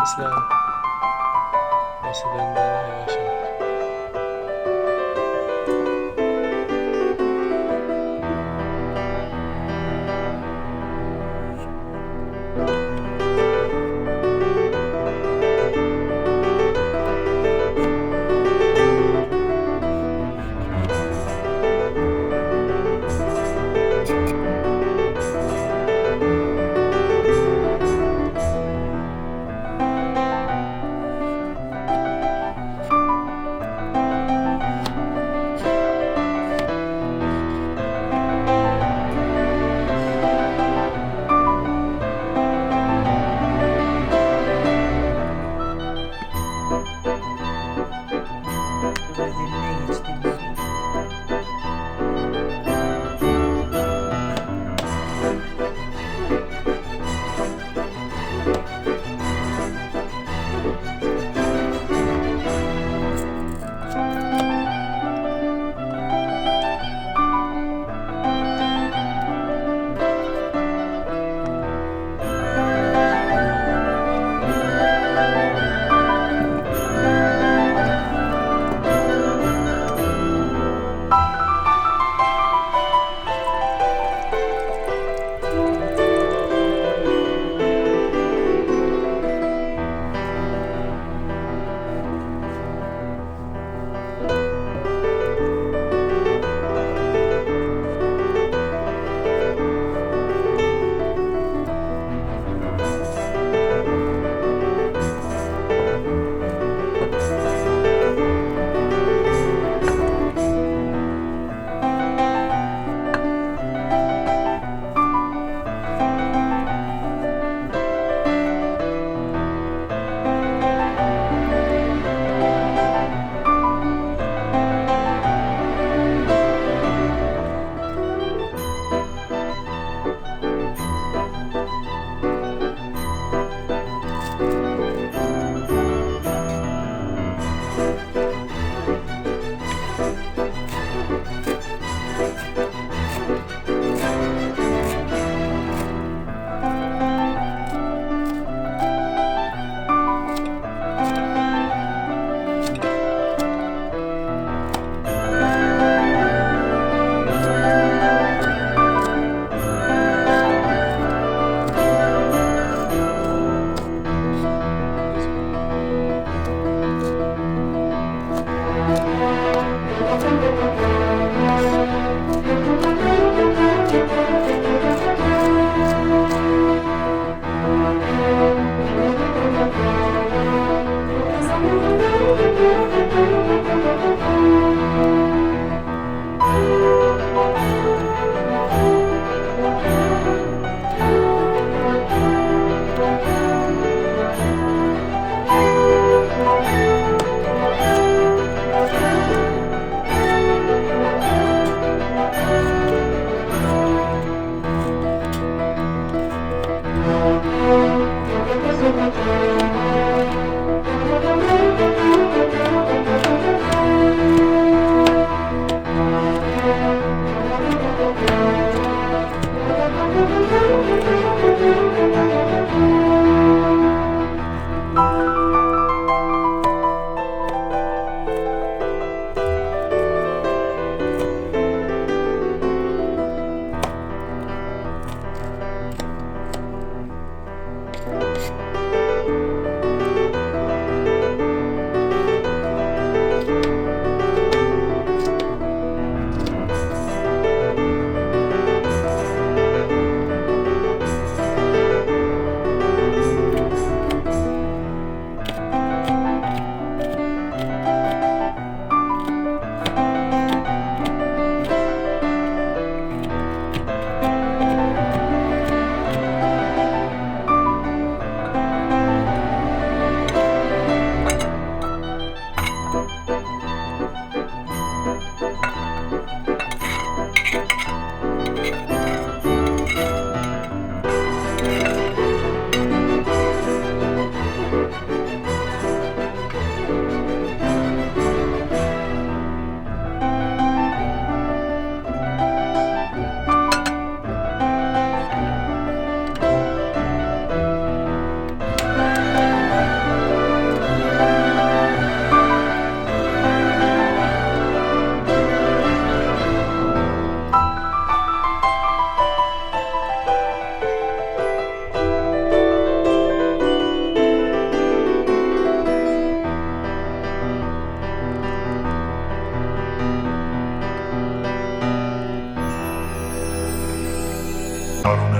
hızlı. Neyse benden yavaş yavaş. Özelliğine geçtiğimiz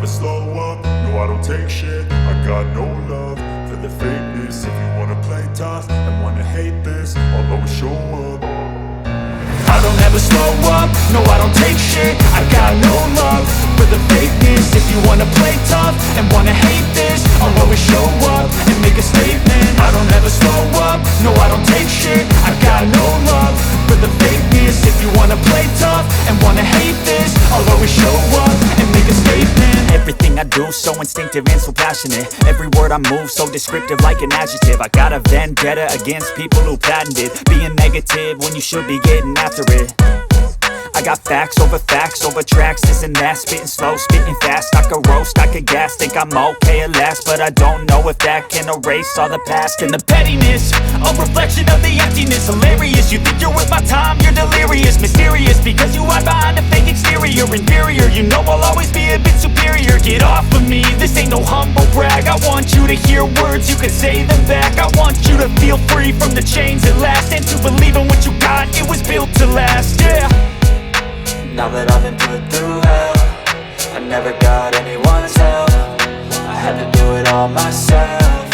never slow up, no I don't take shit. I got no love for the fakeness. If you wanna play tough and wanna hate this, I'll always show up. I don't ever slow up, no I don't take shit. I got no love for the fakeness. If you wanna play tough and wanna hate this, I'll always show up and make a statement. I don't ever slow up, no I don't take shit. I got no love for the fakeness. If you wanna play tough and wanna hate this, I'll always show up and make a statement. Everything I do so instinctive and so passionate. Every word I move so descriptive like an adjective. I got a vendetta against people who patented being negative when you should be getting after it. I got facts over tracks, this and that. Spitting slow, spitting fast, I could roast, I could gas. Think I'm okay at last, but I don't know if that can erase all the past. And the pettiness, a reflection of the emptiness. Hilarious, you think you're worth my time, you're delirious. Mysterious, because you hide behind a fake exterior. Inferior, you know I'll always be a bit superior. Get off of me, this ain't no humble brag. I want you to hear words, you can say them back. I want you to feel free from the chains at last, and to believe in what you got, it was built to last, yeah. Now that I've been put through hell, I never got anyone's help. I had to do it all myself.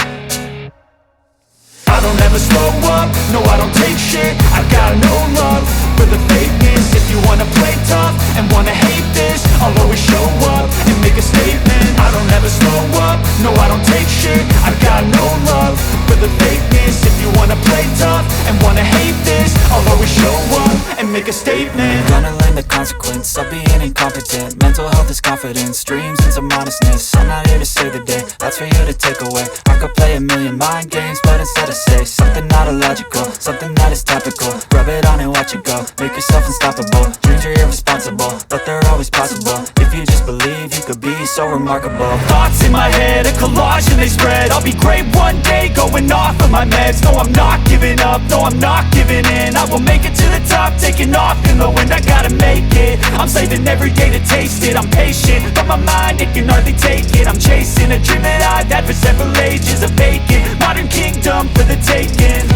I don't ever slow up, no I don't take shit. I got no love for the fakeness. If you wanna play tough and wanna hate this, I'll always show up and make a statement. I don't ever slow up, no I don't take shit. I got no love for the fakeness. If you wanna play tough and wanna hate this, I'll always show up and make a statement. Gonna learn the consequence of being incompetent. Mental health is confidence, dreams and some modestness. I'm not here to save the day, that's for you to take away. I could play a million mind games, but instead I say something not illogical, something that is topical. Rub it on and watch it go, make yourself unstoppable. Dreams are irresponsible, but they're always possible. If you just believe, you could be so remarkable. Thoughts in my head, a collage and they spread. I'll be great one day, going off of my meds. No I'm not giving up, no I'm not giving in. I will make it to the top, taking off in the wind. I gotta make it, I'm saving every day to taste it. I'm patient, but my mind, it can hardly take it. I'm chasing a dream that I've had for several ages. A vacant, modern kingdom for the taking.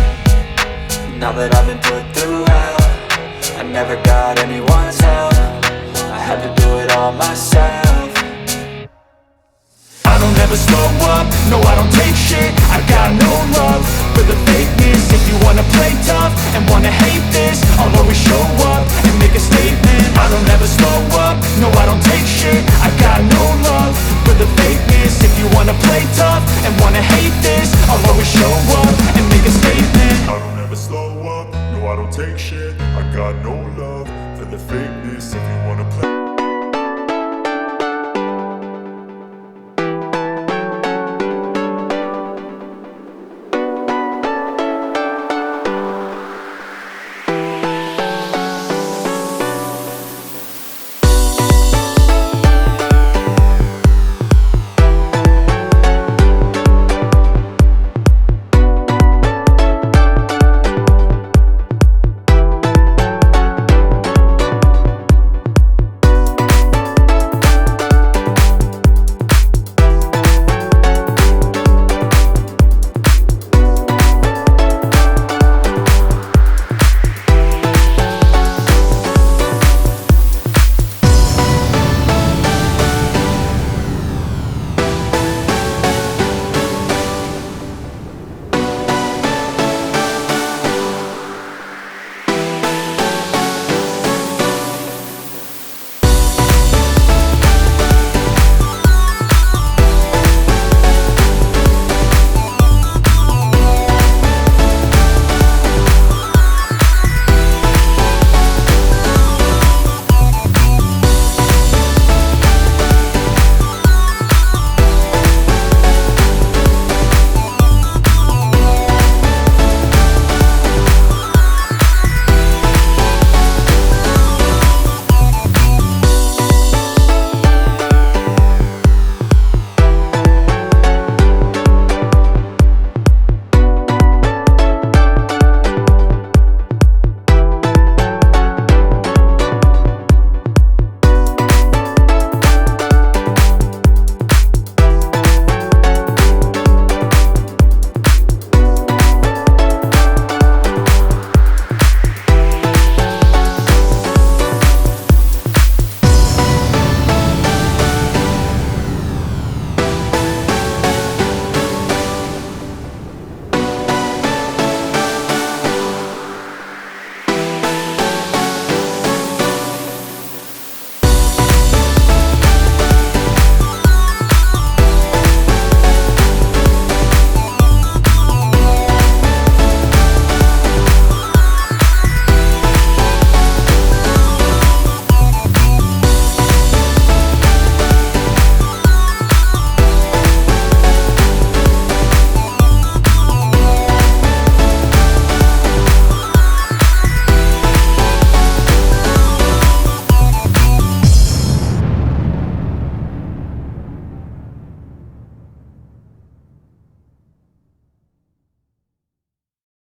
Now that I've been put through hell, I never got anyone's help. I had to do it all myself. I don't ever slow up, no I don't take shit. I got